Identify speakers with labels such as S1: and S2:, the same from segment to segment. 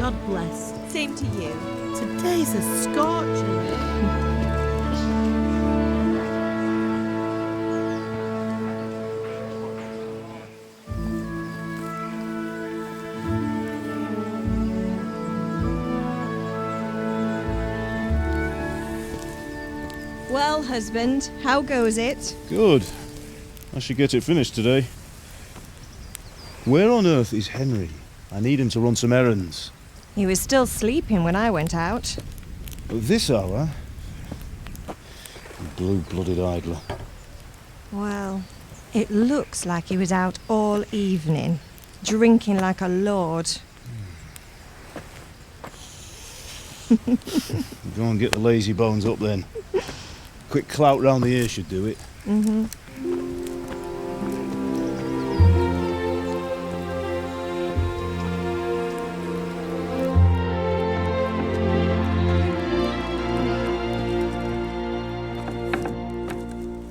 S1: God bless.
S2: Same to you.
S1: Today's a scorcher.
S2: Well, husband, how goes it?
S3: Good. I should get it finished today. Where on earth is Henry? I need him to run some errands.
S2: He was still sleeping when I went out.
S3: At this hour? Blue-blooded idler.
S2: Well, it looks like he was out all evening, drinking like a lord.
S3: Go and get the lazy bones up then. Quick clout round the ear should do it.
S2: Mm-hmm.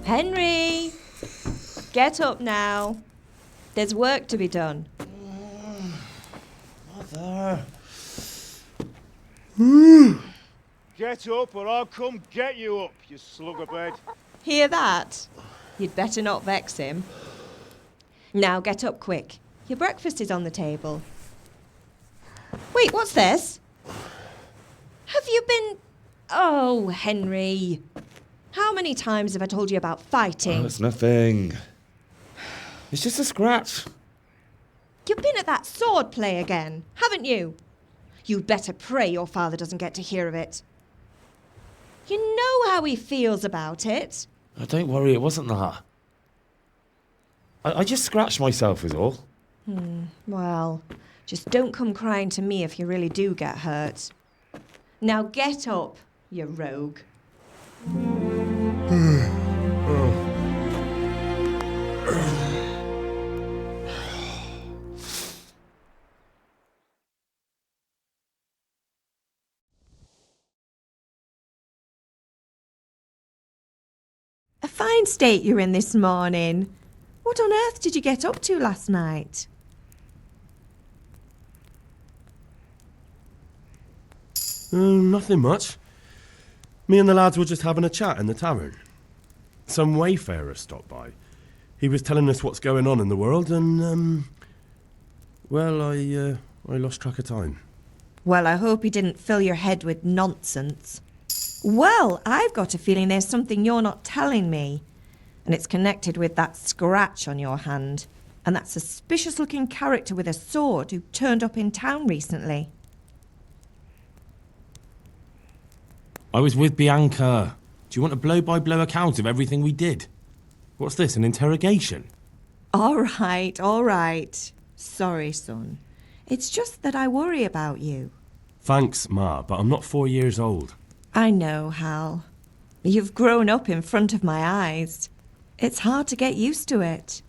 S2: Henry! Get up now. There's work to be done.
S3: Mother. Get up or I'll come get you up, you slugabed.
S2: Hear that? You'd better not vex him. Now get up quick. Your breakfast is on the table. Wait, what's this? Have you been... Oh, Henry. How many times have I told you about fighting?
S4: Oh, it's nothing. It's just a scratch.
S2: You've been at that sword play again, haven't you? You'd better pray your father doesn't get to hear of it. You know how he feels about it.
S4: Oh, don't worry, it wasn't that. I just scratched myself is all.
S2: Well, just don't come crying to me if you really do get hurt. Now get up, you rogue. A fine state you're in this morning. What on earth did you get up to last night?
S5: Nothing much. Me and the lads were just having a chat in the tavern. Some wayfarer stopped by. He was telling us what's going on in the world and, well, I lost track of time.
S2: Well, I hope he didn't fill your head with nonsense. Well, I've got a feeling there's something you're not telling me. And it's connected with that scratch on your hand. And that suspicious-looking character with a sword who turned up in town recently.
S5: I was with Bianca. Do you want a blow-by-blow account of everything we did? What's this, an interrogation?
S2: All right. Sorry, son. It's just that I worry about you.
S5: Thanks, Ma, but I'm not 4 years old.
S2: I know, Hal. You've grown up in front of my eyes. It's hard to get used to it.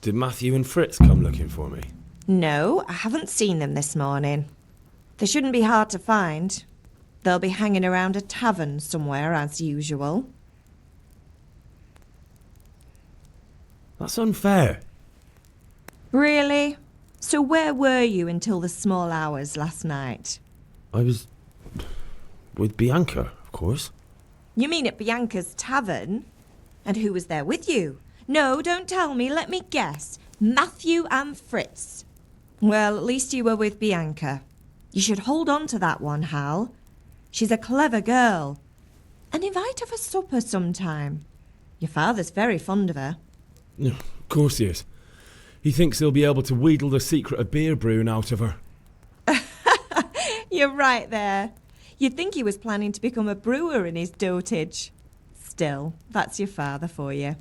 S4: Did Matthew and Fritz come looking for me?
S2: No, I haven't seen them this morning. They shouldn't be hard to find. They'll be hanging around a tavern somewhere, as usual.
S4: That's unfair.
S2: Really? So where were you until the small hours last night?
S4: I was with Bianca, of course.
S2: You mean at Bianca's tavern? And who was there with you? No, don't tell me, let me guess. Matthew and Fritz. Well, at least you were with Bianca. You should hold on to that one, Hal. She's a clever girl. And invite her for supper sometime. Your father's very fond of her.
S4: Yeah, of course he is. He thinks he'll be able to wheedle the secret of beer brewing out of her.
S2: You're right there. You'd think he was planning to become a brewer in his dotage. Still, that's your father for you.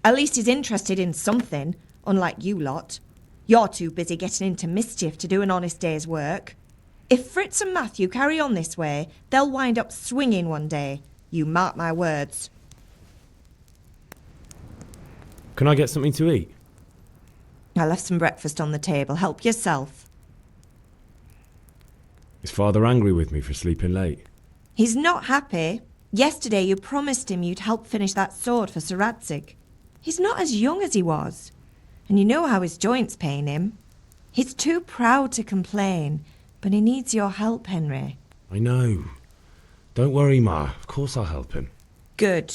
S2: At least he's interested in something, unlike you lot. You're too busy getting into mischief to do an honest day's work. If Fritz and Matthew carry on this way, they'll wind up swinging one day. You mark my words.
S4: Can I get something to eat?
S2: I left some breakfast on the table. Help yourself.
S4: Is Father angry with me for sleeping late?
S2: He's not happy. Yesterday you promised him you'd help finish that sword for Sir Radzig. He's not as young as he was. And you know how his joints pain him. He's too proud to complain, but he needs your help, Henry.
S4: I know. Don't worry, Ma. Of course I'll help him.
S2: Good.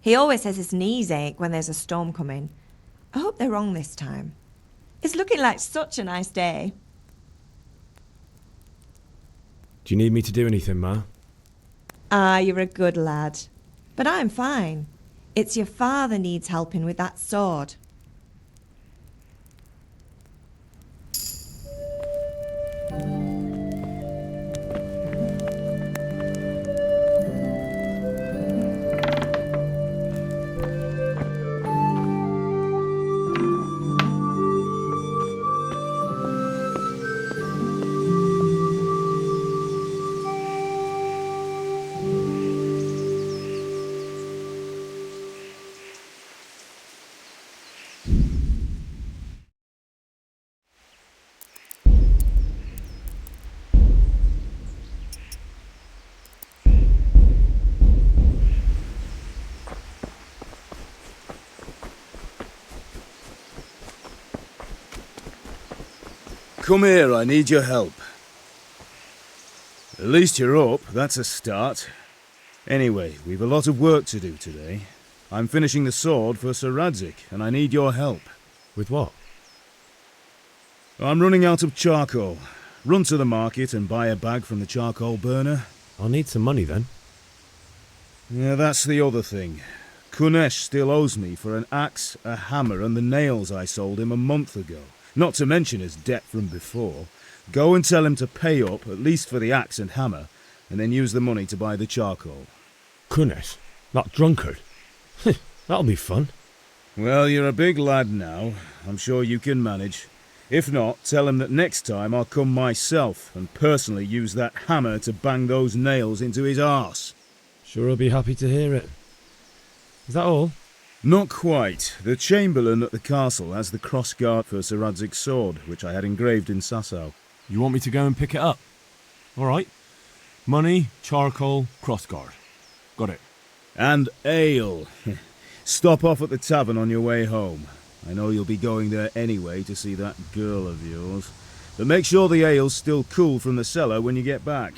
S2: He always says his knees ache when there's a storm coming. I hope they're wrong this time. It's looking like such a nice day.
S4: Do you need me to do anything, Ma?
S2: Ah, you're a good lad. But I'm fine. It's your father needs helping with that sword.
S3: Come here, I need your help. At least you're up, that's a start. Anyway, we've a lot of work to do today. I'm finishing the sword for Sir Radzig, and I need your help.
S4: With what?
S3: I'm running out of charcoal. Run to the market and buy a bag from the charcoal burner.
S4: I'll need some money then.
S3: Yeah, that's the other thing. Kunesh still owes me for an axe, a hammer, and the nails I sold him a month ago. Not to mention his debt from before. Go and tell him to pay up, at least for the axe and hammer, and then use the money to buy the charcoal.
S4: Kunesh? That drunkard? That'll be fun.
S3: Well, you're a big lad now. I'm sure you can manage. If not, tell him that next time I'll come myself and personally use that hammer to bang those nails into his arse.
S4: Sure I'll be happy to hear it. Is that all?
S3: Not quite. The Chamberlain at the castle has the crossguard for Sir Radzig's sword, which I had engraved in Sasau.
S6: You want me to go and pick it up? All right. Money, charcoal, crossguard. Got it.
S3: And ale. Stop off at the tavern on your way home. I know you'll be going there anyway to see that girl of yours. But make sure the ale's still cool from the cellar when you get back.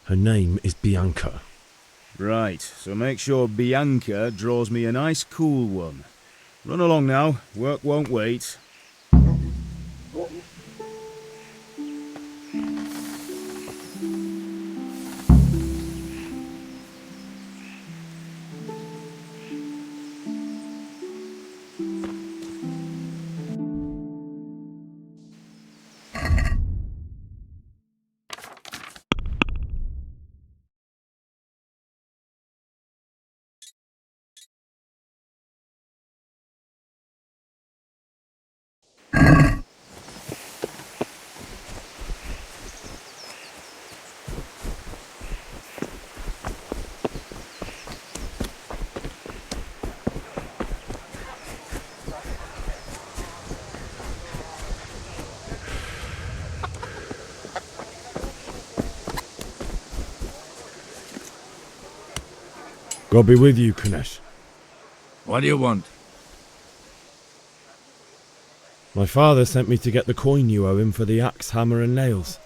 S4: Her name is Bianca.
S3: Right, so make sure Bianca draws me a nice cool one. Run along now, work won't wait.
S4: God be with you, Kunesh.
S7: What do you want?
S4: My father sent me to get the coin you owe him for the axe, hammer and nails.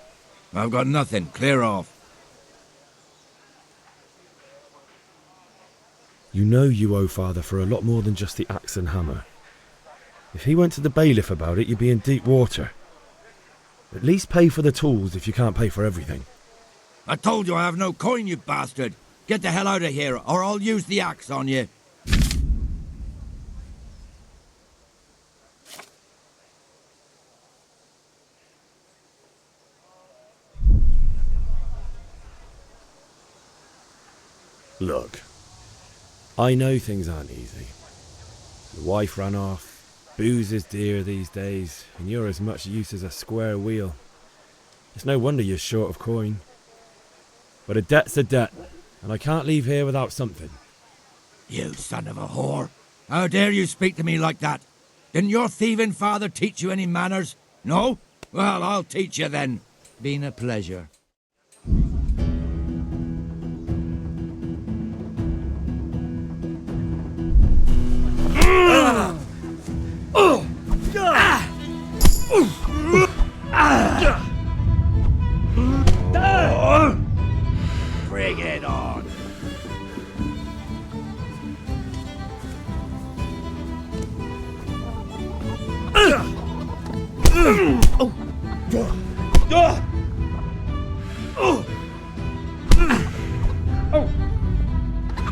S7: I've got nothing. Clear off.
S4: You know you owe father for a lot more than just the axe and hammer. If he went to the bailiff about it, you'd be in deep water. At least pay for the tools if you can't pay for everything.
S7: I told you I have no coin, you bastard. Get the hell out of here, or I'll use the axe on you.
S4: Look, I know things aren't easy. Your wife ran off, booze is dear these days, and you're as much use as a square wheel. It's no wonder you're short of coin. But a debt's a debt, and I can't leave here without something.
S7: You son of a whore. How dare you speak to me like that? Didn't your thieving father teach you any manners? No? Well, I'll teach you then. Been a pleasure.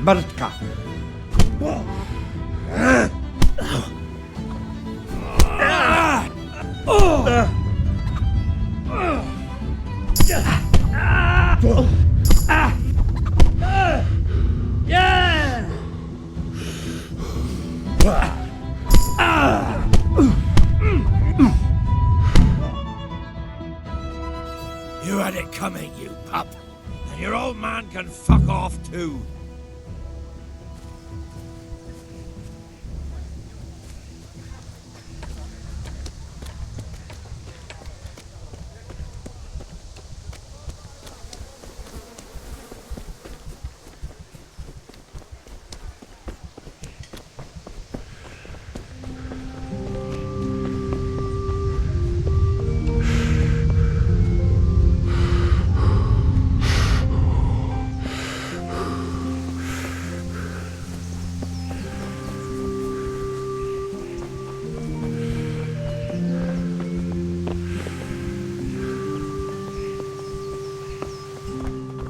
S7: Berka. You had it coming, you pup. And your old man can fuck off too.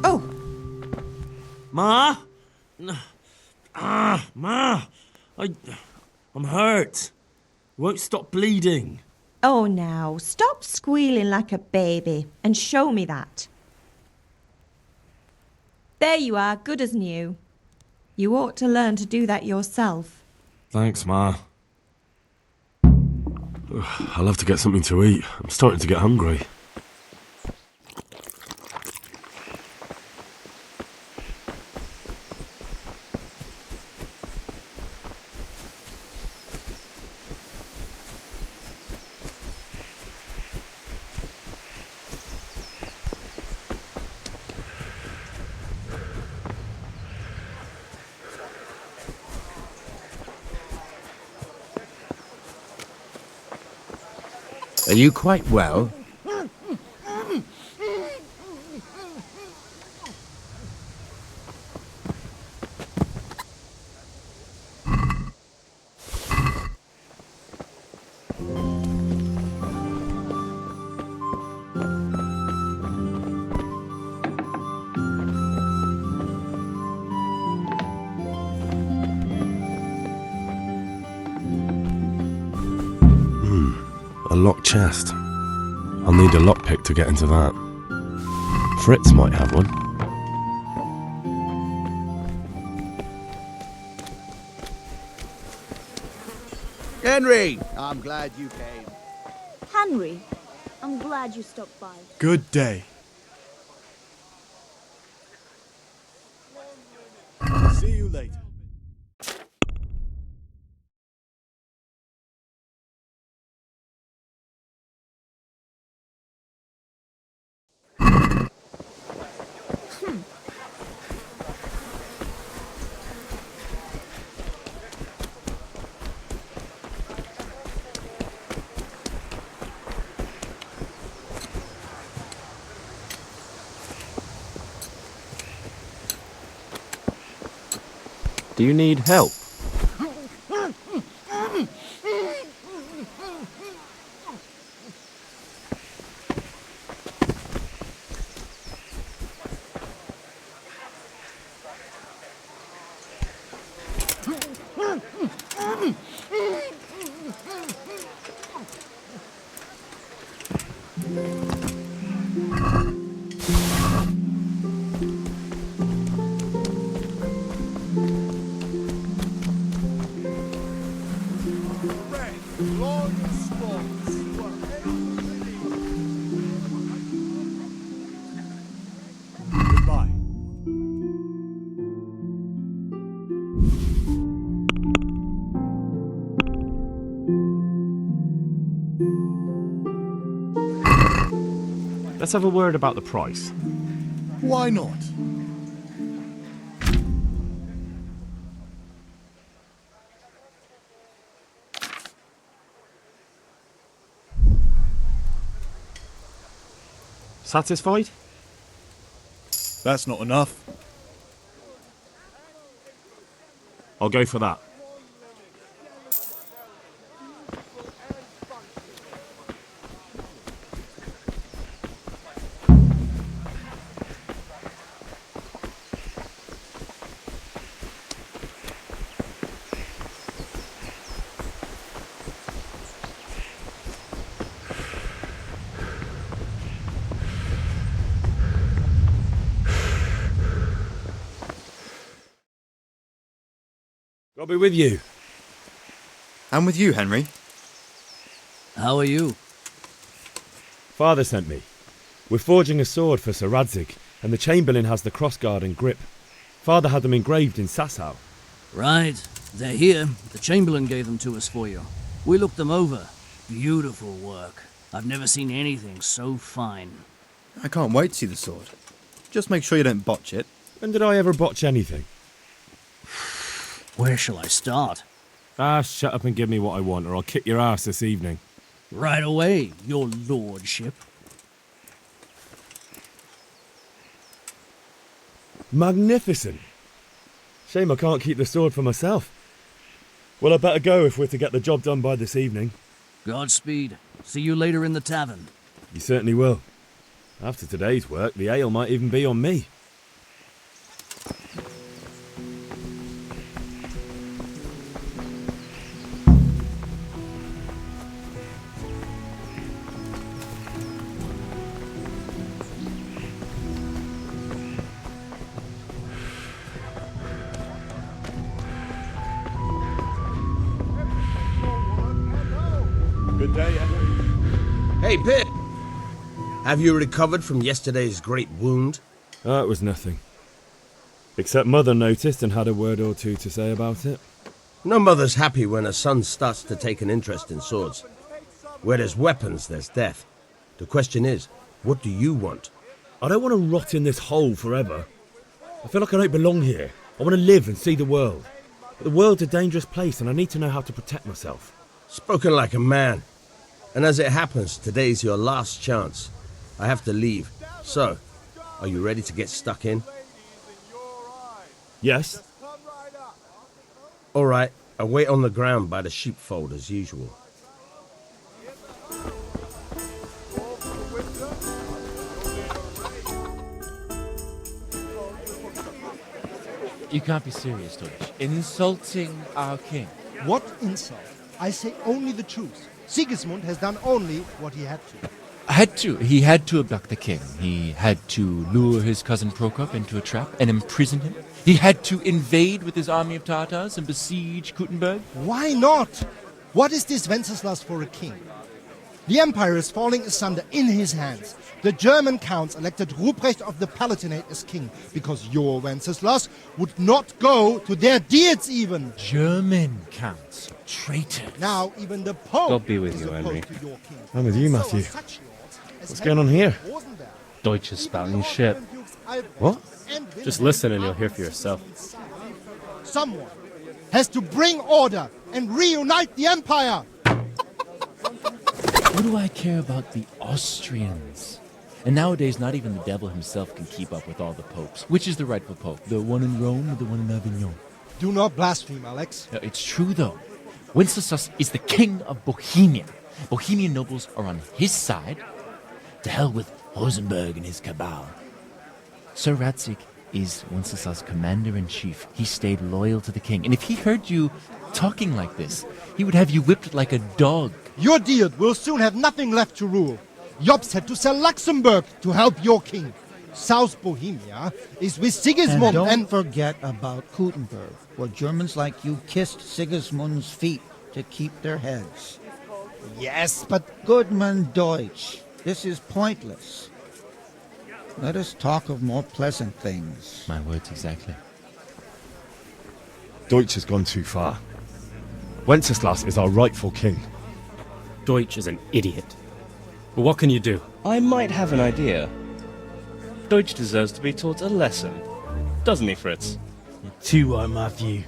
S2: Oh,
S6: Ma? Ma! I'm hurt. Won't stop bleeding.
S2: oh now, stop squealing like a baby and show me that. There you are, good as new. You ought to learn to do that yourself.
S5: Thanks, Ma. I'll have to get something to eat. I'm starting to get hungry.
S7: Are you quite well?
S5: A locked chest. I'll need a lockpick to get into that. Fritz might have one.
S8: Henry, I'm glad you came.
S9: Henry, I'm glad you stopped by.
S10: Good day. See you later.
S4: Do you need help?
S10: Goodbye.
S5: Let's have a word about the price.
S10: Why not?
S5: Satisfied?
S10: That's not enough.
S5: I'll go for that.
S4: God be with you.
S11: And with you, Henry.
S12: How are you?
S4: Father sent me. We're forging a sword for Sir Radzig, and the Chamberlain has the crossguard and grip. Father had them engraved in Sasau.
S12: Right. They're here. The Chamberlain gave them to us for you. We looked them over. Beautiful work. I've never seen anything so fine.
S11: I can't wait to see the sword. Just make sure you don't botch it.
S4: When did I ever botch anything?
S12: Where shall I start?
S4: Shut up and give me what I want, or I'll kick your ass this evening.
S12: Right away, your lordship.
S4: Magnificent. Shame I can't keep the sword for myself. Well, I better go if we're to get the job done by this evening.
S12: Godspeed. See you later in the tavern.
S4: You certainly will. After today's work, the ale might even be on me.
S10: Good day, Henry.
S13: Hey, Pitt! Have you recovered from yesterday's great wound?
S4: Oh, it was nothing. Except Mother noticed and had a word or two to say about it.
S13: No mother's happy when a son starts to take an interest in swords. Where there's weapons, there's death. The question is, what do you want?
S4: I don't want to rot in this hole forever. I feel like I don't belong here. I want to live and see the world. But the world's a dangerous place and I need to know how to protect myself.
S13: Spoken like a man. And as it happens, today's your last chance. I have to leave. So, are you ready to get stuck in?
S4: Yes.
S13: All right, I wait on the ground by the sheepfold as usual.
S14: You can't be serious, Deutsch. Insulting our king.
S15: What insult? I say only the truth. Sigismund has done only what he had to.
S14: He had to abduct the king. He had to lure his cousin Prokop into a trap and imprison him. He had to invade with his army of Tatars and besiege Kuttenberg.
S15: Why not? What is this Wenceslas for a king? The empire is falling asunder in his hands. The German counts elected Ruprecht of the Palatinate as king because your Wenceslas would not go to their deeds even.
S14: German counts. Traitors.
S15: Now even the Pope
S16: God be with
S15: is
S16: you,
S15: opposed
S16: Henry.
S15: to your king.
S4: I'm with you, Matthew. What's going on here?
S16: Deutsch is spouting shit.
S4: What?
S16: Just listen and you'll hear for yourself.
S15: Someone has to bring order and reunite the empire.
S14: What do I care about the Austrians? And nowadays, not even the devil himself can keep up with all the popes. Which is the rightful pope? The one in Rome or the one in Avignon?
S15: Do not blaspheme, Alex.
S14: No, it's true, though. Wenceslas is the king of Bohemia. Bohemian nobles are on his side. To hell with Rosenberg and his cabal. Sir Radzig is Wenceslas' commander-in-chief. He stayed loyal to the king. And if he heard you talking like this, he would have you whipped like a dog.
S15: Your deal will soon have nothing left to rule. Jobst had to sell Luxembourg to help your king. South Bohemia is with Sigismund
S17: and don't forget about Kuttenberg, where Germans like you kissed Sigismund's feet to keep their heads.
S15: Yes, but...
S17: Goodman Deutsch, this is pointless. Let us talk of more pleasant things.
S14: My words exactly.
S4: Deutsch has gone too far. Wenceslas is our rightful king.
S16: Deutsch is an idiot. But what can you do? I might have an idea. Deutsch deserves to be taught a lesson. Doesn't he, Fritz?
S18: You're too right, Matthew.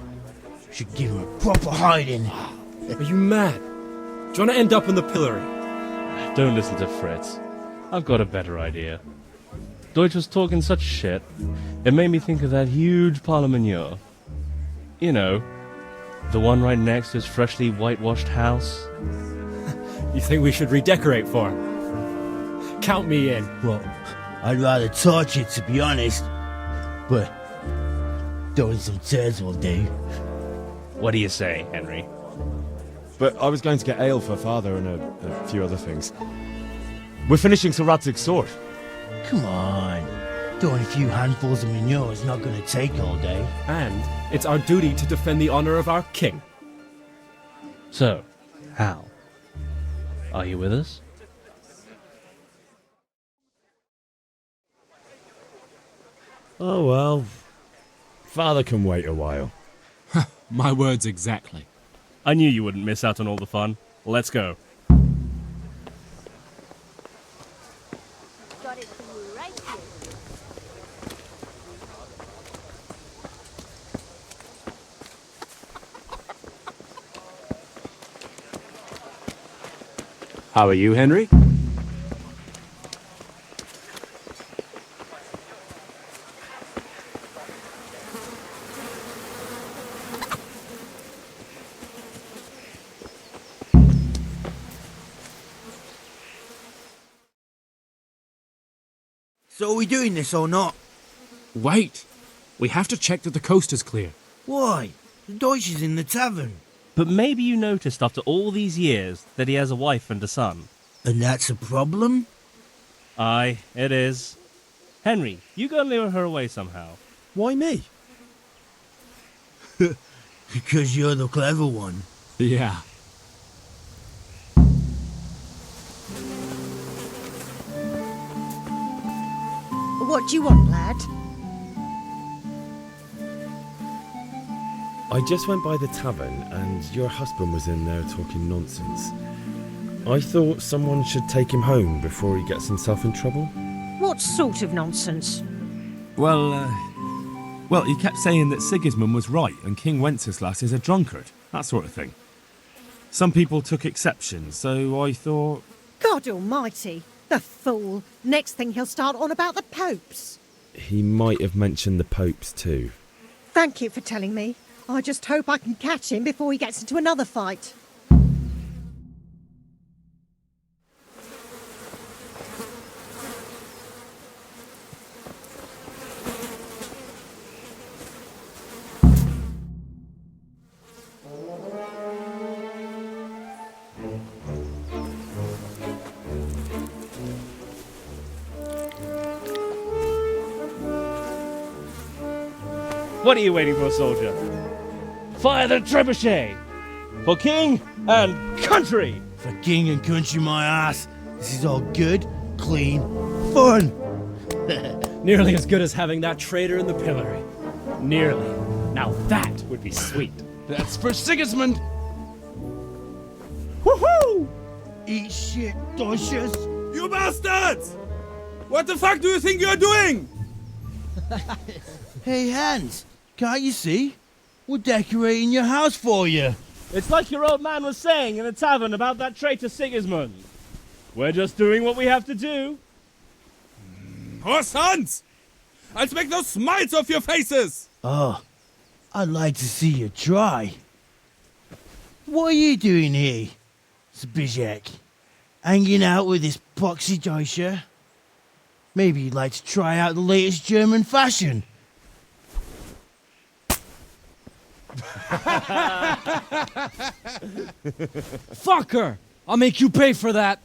S18: Should give him a proper hiding.
S16: Are you mad? Do you want to end up in the pillory? Don't listen to Fritz. I've got a better idea. Deutsch was talking such shit, it made me think of that huge parliament. You know, the one right next to his freshly whitewashed house.
S19: You think we should redecorate for him? Count me in.
S18: Well, I'd rather torch it, to be honest. But throwing some tears will do.
S16: What do you say, Henry?
S4: But I was going to get ale for Father and a few other things. We're finishing Sir Radzig's sword.
S18: Come on. Throwing a few handfuls of manure is not going to take all day.
S16: And it's our duty to defend the honor of our king. So, Hal, are you with us?
S4: Oh well. Father can wait a while.
S6: My words exactly. I knew you wouldn't miss out on all the fun. Let's go.
S9: Got it for you right here.
S19: How are you, Henry?
S18: So are we doing this or not?
S6: Wait! We have to check that the coast is clear.
S18: Why? The Deutsch is in the tavern.
S16: But maybe you noticed after all these years that he has a wife and a son.
S18: And that's a problem?
S16: Aye, it is. Henry, you go and lure her away somehow.
S4: Why me?
S18: Because you're the clever one.
S6: Yeah.
S2: What do you want, lad?
S4: I just went by the tavern and your husband was in there talking nonsense. I thought someone should take him home before he gets himself in trouble.
S2: What sort of nonsense?
S6: Well, he kept saying that Sigismund was right and King Wenceslas is a drunkard, that sort of thing. Some people took exception, so I thought...
S2: God almighty, the fool. Next thing he'll start on about the popes.
S4: He might have mentioned the popes too.
S2: Thank you for telling me. I just hope I can catch him before he gets into another fight.
S16: What are you waiting for, soldier? Fire the trebuchet! For king and country!
S18: For king and country, my ass. This is all good, clean, fun.
S19: Nearly as good as having that traitor in the pillory. Nearly. Now that would be sweet.
S7: That's for Sigismund.
S18: Woohoo! Eat shit, Deutsches.
S10: You bastards! What the fuck do you think you're doing?
S18: Hey, Hans, can't you see? We're decorating your house for you.
S16: It's like your old man was saying in the tavern about that traitor Sigismund. We're just doing what we have to do.
S10: Oh, sons! I'll make those smiles off your faces!
S18: Oh, I'd like to see you try. What are you doing here, Zbigniew? Hanging out with this poxy Deutscher? Maybe you'd like to try out the latest German fashion.
S12: Fucker! I'll make you pay for that.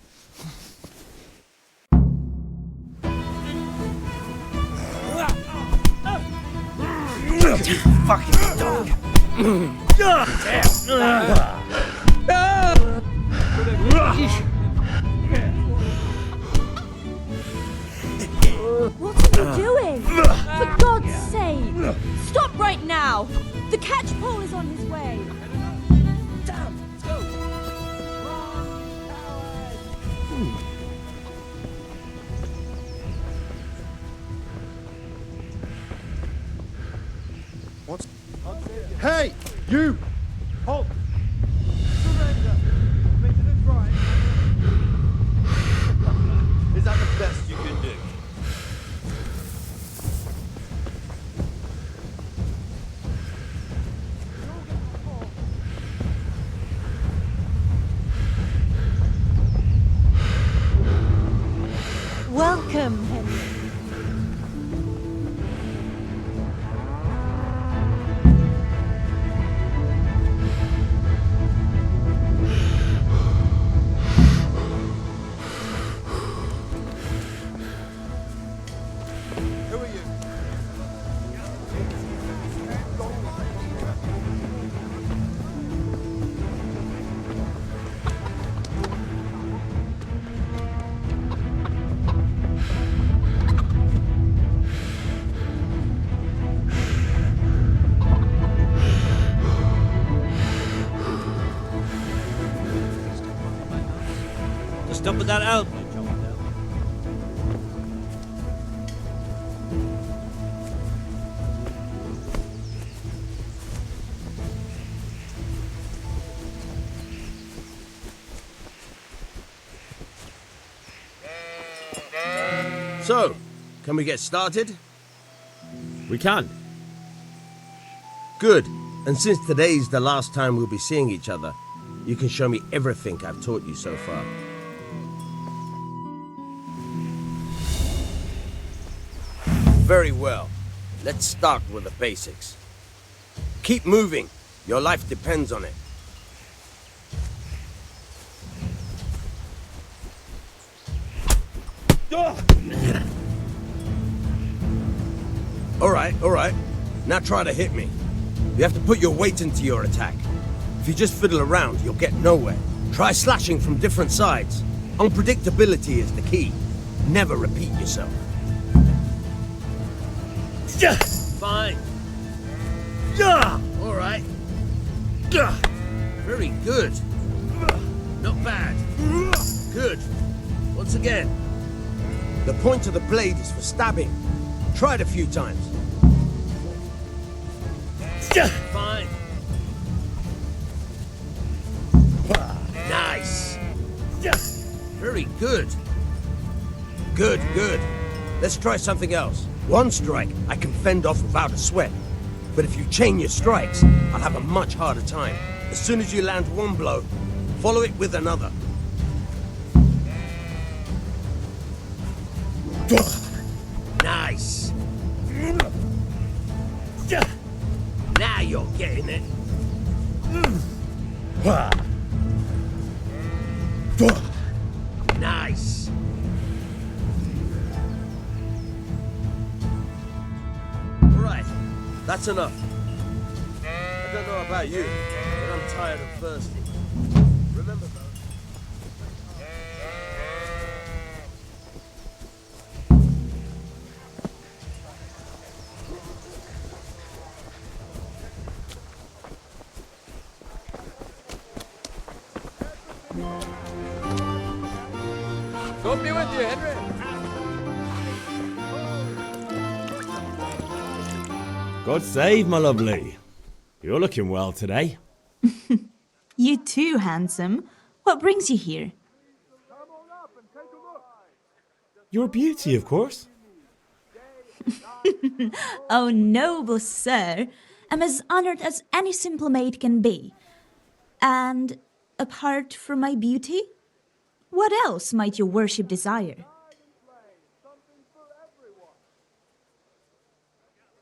S18: You fucking dog!
S9: What are you doing? For God's sake! Stop right now! The catch pole is on his way!
S16: Damn! Let's go!
S15: What's... Hey! You! Halt! Surrender! Making it right.
S8: Is that the best you can do?
S2: Welcome, Henry.
S12: up with that elbow, John.
S13: So, can we get started?
S4: We can.
S13: Good. And since today's the last time we'll be seeing each other, you can show me everything I've taught you so far. Very well. Let's start with the basics. Keep moving. Your life depends on it. All right. Now try to hit me. You have to put your weight into your attack. If you just fiddle around, you'll get nowhere. Try slashing from different sides. Unpredictability is the key. Never repeat yourself. Fine. All right. Very good. Not bad. Good. Once again. The point of the blade is for stabbing. Try it a few times. Fine. Nice. Very good. Good. Let's try something else. One strike I can fend off without a sweat. But if you chain your strikes, I'll have a much harder time. As soon as you land one blow, follow it with another. Nice. Now you're getting it. Nice. All right, that's enough. I don't know about you, but I'm tired and thirsty. Remember, though.
S10: God be with you, Henry.
S4: God save, my lovely. You're looking well today.
S20: You too, handsome. What brings you here?
S4: Your beauty, of course.
S20: Oh, noble sir. I'm as honored as any simple maid can be. And apart from my beauty, what else might your worship desire?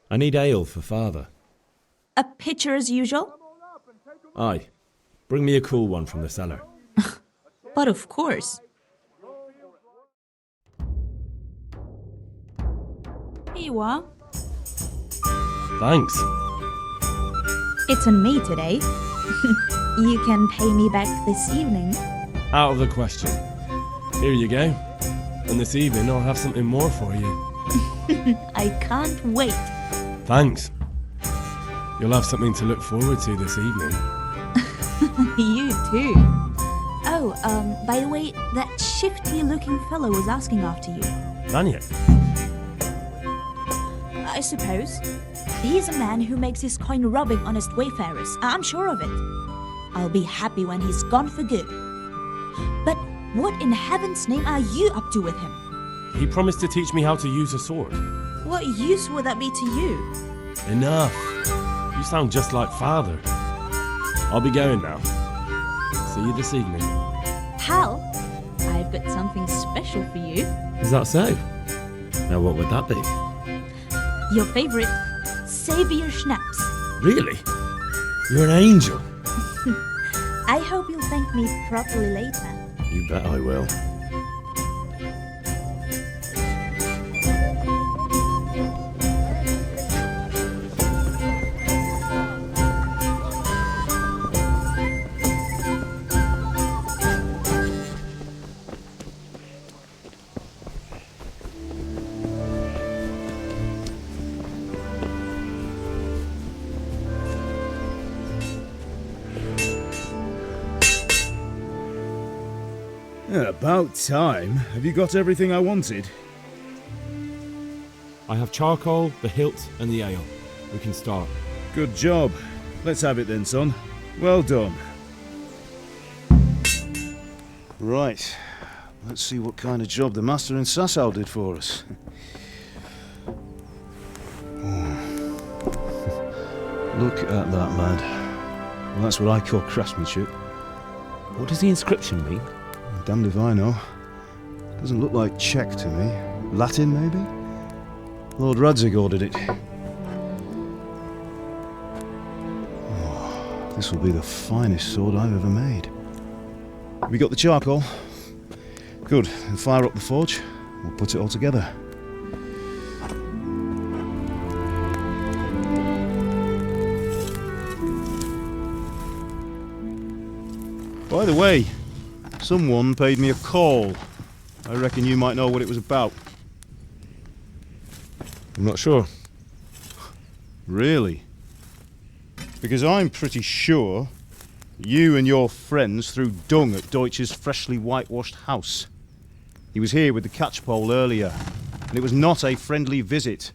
S4: I need ale for father.
S20: A pitcher as usual?
S4: Aye. Bring me a cool one from the cellar.
S20: But of course. Here you are.
S5: Thanks.
S20: It's on me today. You can pay me back this evening.
S5: Out of the question. Here you go. And this evening I'll have something more for you.
S20: I can't wait.
S5: Thanks. You'll have something to look forward to this evening.
S20: You too. Oh, by the way, that shifty-looking fellow was asking after you.
S5: Daniel?
S20: I suppose. He's a man who makes his coin robbing honest wayfarers. I'm sure of it. I'll be happy when he's gone for good. But what in heaven's name are you up to with him?
S5: He promised to teach me how to use a sword.
S20: What use would that be to you?
S5: Enough. You sound just like father. I'll be going now. See you this evening.
S20: Hal, I've got something special for you.
S4: Is that so? Now what would that be?
S20: Your favorite Savior Schnapps.
S4: Really? You're an angel.
S20: I hope you'll thank me properly later.
S4: You bet I will.
S3: About time. Have you got everything I wanted?
S6: I have charcoal, the hilt, and the ale. We can start.
S3: Good job. Let's have it then, son. Well done. Right. Let's see what kind of job the master in Sasau did for us. Look at that, lad. Well, that's what I call craftsmanship.
S4: What does the inscription mean?
S3: Damned if I know. Doesn't look like Czech to me. Latin, maybe? Lord Radzig ordered it. Oh, this will be the finest sword I've ever made. Have you got the charcoal? Good. Then fire up the forge. We'll put it all together. By the way, someone paid me a call. I reckon you might know what it was about.
S4: I'm not sure.
S3: Really? Because I'm pretty sure you and your friends threw dung at Deutsch's freshly whitewashed house. He was here with the catchpole earlier, and it was not a friendly visit.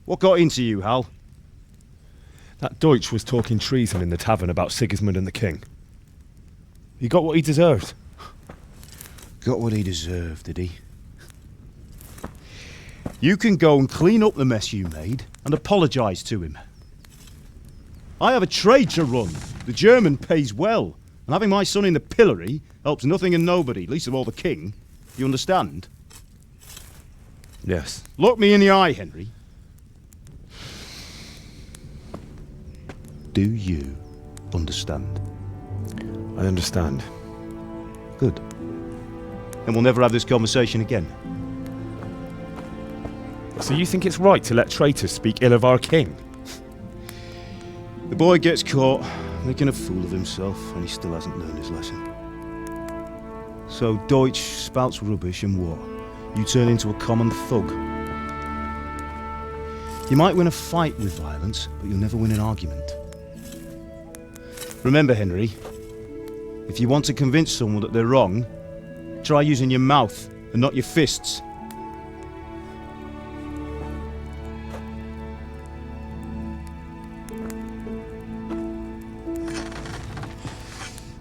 S3: What got into you, Hal?
S4: That Deutsch was talking treason in the tavern about Sigismund and the king. He got what he deserved.
S3: Got what he deserved, did he? You can go and clean up the mess you made and apologise to him. I have a trade to run. The German pays well, and having my son in the pillory helps nothing and nobody, least of all the king. You understand?
S4: Yes.
S3: Look me in the eye, Henry. Do you understand?
S4: I understand.
S3: Good. And we'll never have this conversation again.
S4: So you think it's right to let traitors speak ill of our king?
S3: The boy gets caught making a fool of himself, and he still hasn't learned his lesson. So Deutsch spouts rubbish, and what? You turn into a common thug. You might win a fight with violence, but you'll never win an argument. Remember, Henry, if you want to convince someone that they're wrong, try using your mouth and not your fists.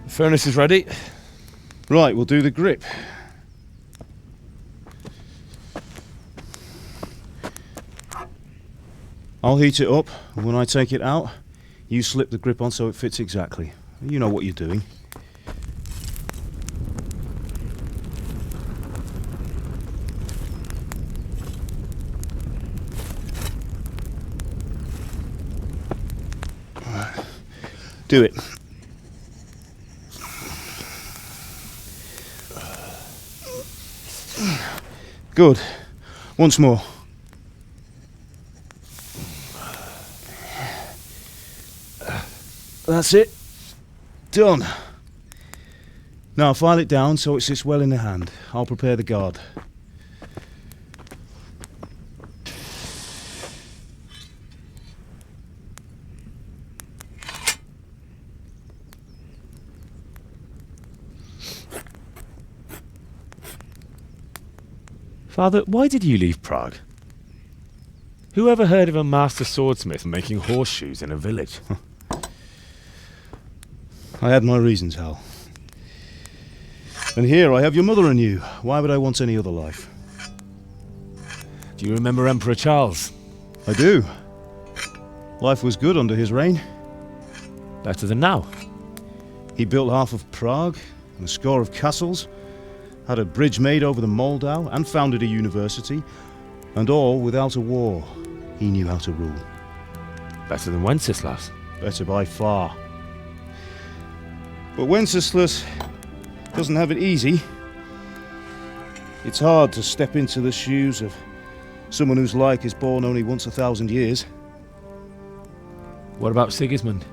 S4: The furnace is ready.
S3: Right, we'll do the grip. I'll heat it up, and when I take it out, you slip the grip on so it fits exactly. You know what you're doing. Do it. Good. Once more. That's it. Done. Now file it down so it sits well in the hand. I'll prepare the guard.
S4: Father, why did you leave Prague? Who ever heard of a master swordsmith making horseshoes in a village?
S3: I had my reasons, Hal. And here I have your mother and you. Why would I want any other life?
S4: Do you remember Emperor Charles?
S3: I do. Life was good under his reign.
S4: Better than now.
S3: He built half of Prague and a score of castles, had a bridge made over the Moldau, and founded a university, and all without a war. He knew how to rule.
S4: Better than Wenceslas.
S3: Better by far. But Wenceslas doesn't have it easy. It's hard to step into the shoes of someone whose like is born only once 1,000 years.
S4: What about Sigismund?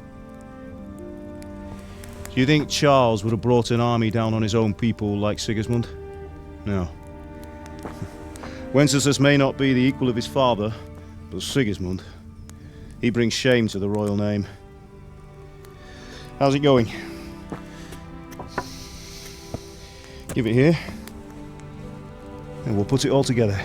S3: Do you think Charles would have brought an army down on his own people like Sigismund? No. Wenceslas may not be the equal of his father, but Sigismund, he brings shame to the royal name. How's it going? Give it here, and we'll put it all together.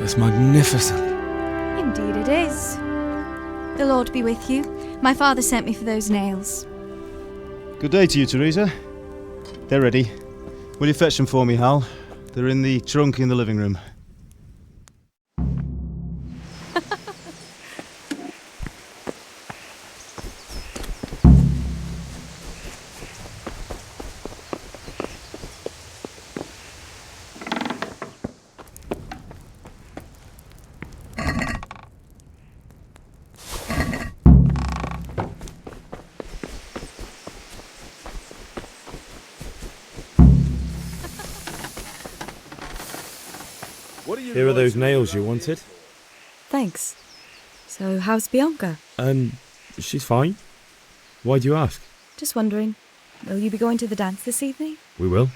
S6: It's magnificent.
S21: Indeed it is. The Lord be with you. My father sent me for those nails.
S3: Good day to you, Teresa. They're ready. Will you fetch them for me, Hal? They're in the trunk in the living room.
S4: Here are those nails you wanted.
S22: Thanks. So, how's Bianca?
S4: She's fine. Why do you ask?
S22: Just wondering. Will you be going to the dance this evening?
S4: We will.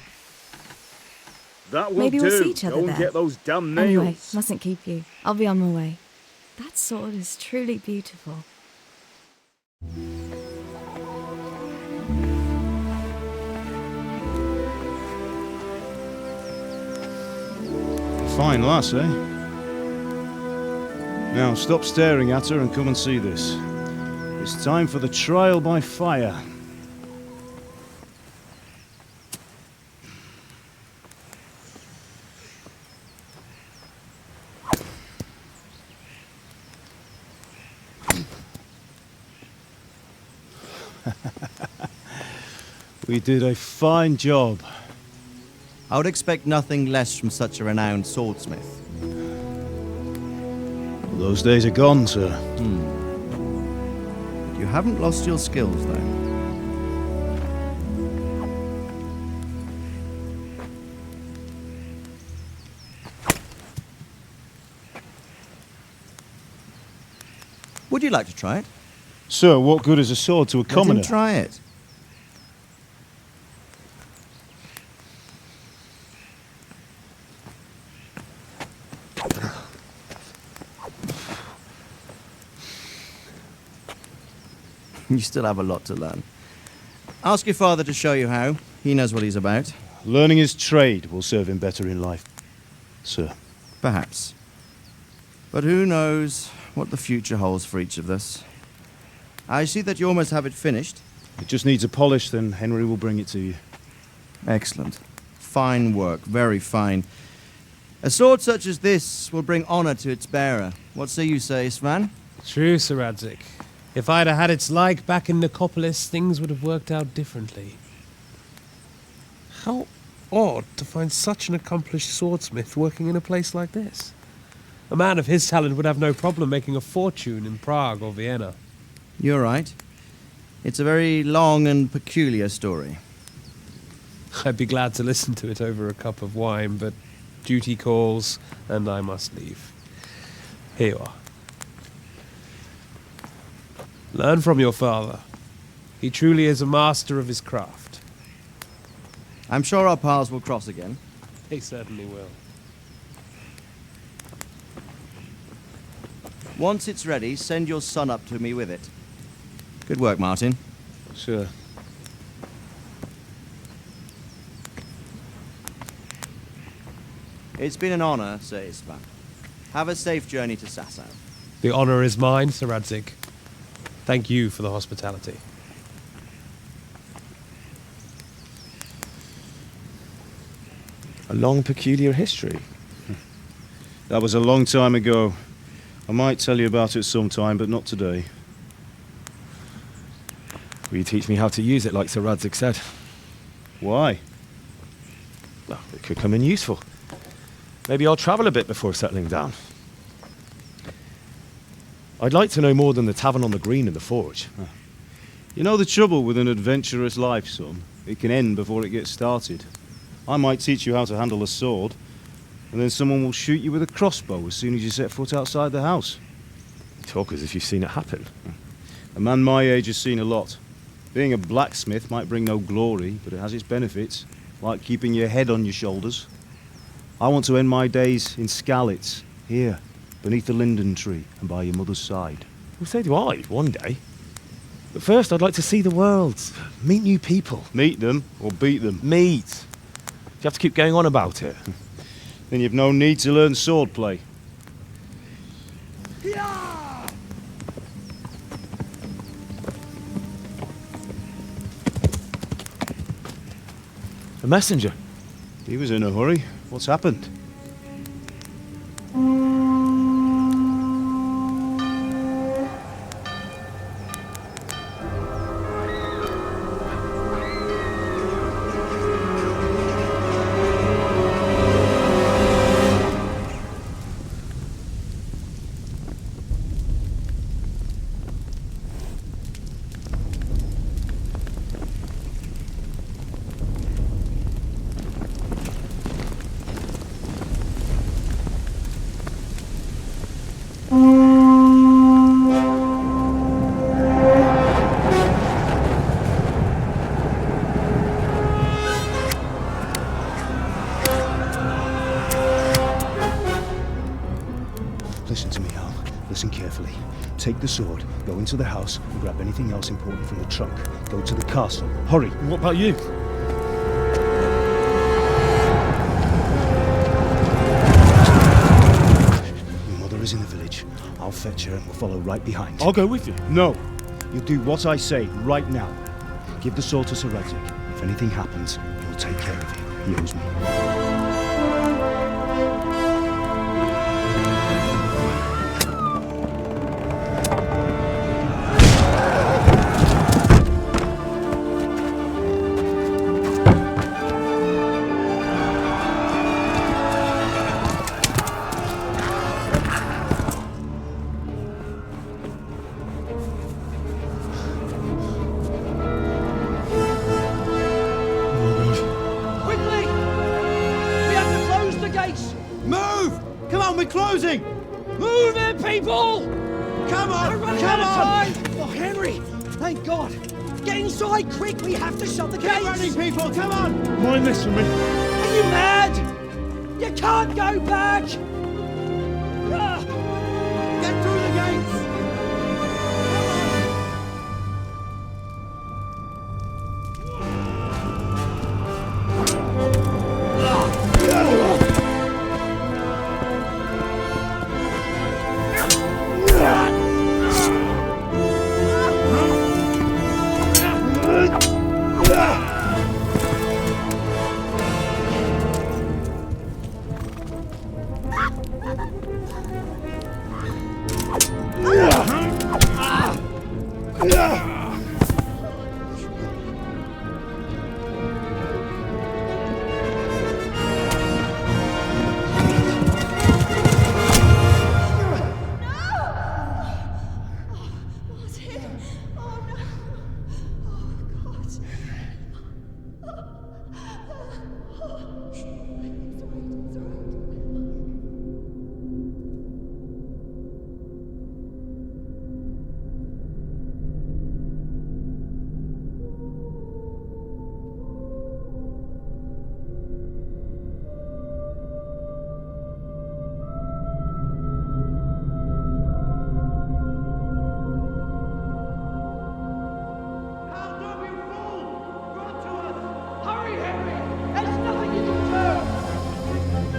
S3: That will
S22: Maybe
S3: do.
S22: we'll see each other
S3: Go and
S22: there.
S3: get those damn nails.
S22: Anyway, mustn't keep you. I'll be on my way. That sword is truly beautiful.
S3: Fine lass, eh? Now stop staring at her and come and see this. It's time for the trial by fire. We did a fine job.
S11: I would expect nothing less from such a renowned swordsmith.
S3: Those days are gone, sir.
S11: But you haven't lost your skills, though. Would you like to try it?
S3: Sir, what good is a sword to a commoner?
S11: Let him try it. You still have a lot to learn. Ask your father to show you how. He knows what he's about.
S3: Learning his trade will serve him better in life, sir.
S11: Perhaps. But who knows what the future holds for each of us. I see that you almost have it finished.
S3: It just needs a polish, then Henry will bring it to you.
S11: Excellent. Fine work, very fine. A sword such as this will bring honor to its bearer. What say you, Svan?
S16: True, Sir Radzik. If I'd have had its like back in Nicopolis, things would have worked out differently. How odd to find such an accomplished swordsmith working in a place like this. A man of his talent would have no problem making a fortune in Prague or Vienna.
S11: You're right. It's a very long and peculiar story.
S16: I'd be glad to listen to it over a cup of wine, but duty calls, and I must leave. Here you are. Learn from your father. He truly is a master of his craft.
S11: I'm sure our paths will cross again.
S16: They certainly will.
S11: Once it's ready, send your son up to me with it. Good work, Martin.
S3: Sure.
S11: It's been an honor, Sir Isvan. Have a safe journey to Sasau.
S16: The honor is mine, Sir Radzik. Thank you for the hospitality.
S4: A long, peculiar history.
S3: That was a long time ago. I might tell you about it sometime, but not today.
S4: Will you teach me how to use it like Sir Radzik said?
S3: Why?
S4: Well, it could come in useful. Maybe I'll travel a bit before settling down. I'd like to know more than the tavern on the green and the forge.
S3: You know the trouble with an adventurous life, son? It can end before it gets started. I might teach you how to handle a sword, and then someone will shoot you with a crossbow as soon as you set foot outside the house.
S4: talk as if you've seen it happen.
S3: A man my age has seen a lot. Being a blacksmith might bring no glory, but it has its benefits, like keeping your head on your shoulders. I want to end my days in Skalitz, here, beneath the linden tree and by your mother's side.
S4: Well, so do I, one day. But first, I'd like to see the world, meet new people.
S3: Meet them or beat them?
S4: Meet. Do you have to keep going on about it?
S3: Then you've no need to learn swordplay.
S4: A messenger.
S3: He was in a hurry. What's happened? Listen to me, Al. Listen carefully. Take the sword, go into the house, and grab anything else important from the trunk. Go to the castle. Hurry!
S4: What about you?
S3: Your mother is in the village. I'll fetch her and we'll follow right behind.
S4: I'll go with you.
S3: No! You'll do what I say right now. Give the sword to Sir Radzik. If anything happens, he'll take care of you. He owes me.
S13: Closing! Move it, people! Come on!
S1: We're running out of time! Oh, Henry! Thank God! Get inside, quick! We have to shut the gates!
S13: Get running, people! Come on!
S4: Mind this from me.
S1: Are you mad? You can't go back!
S13: Get through the gates!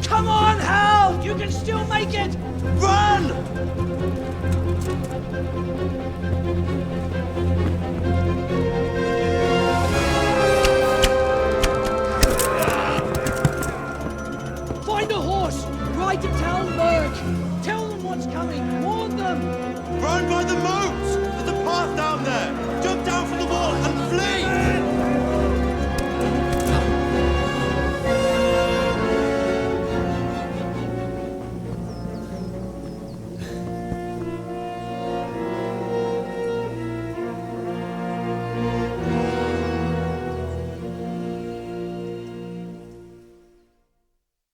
S1: Come on, Hal! You can still make it! Run!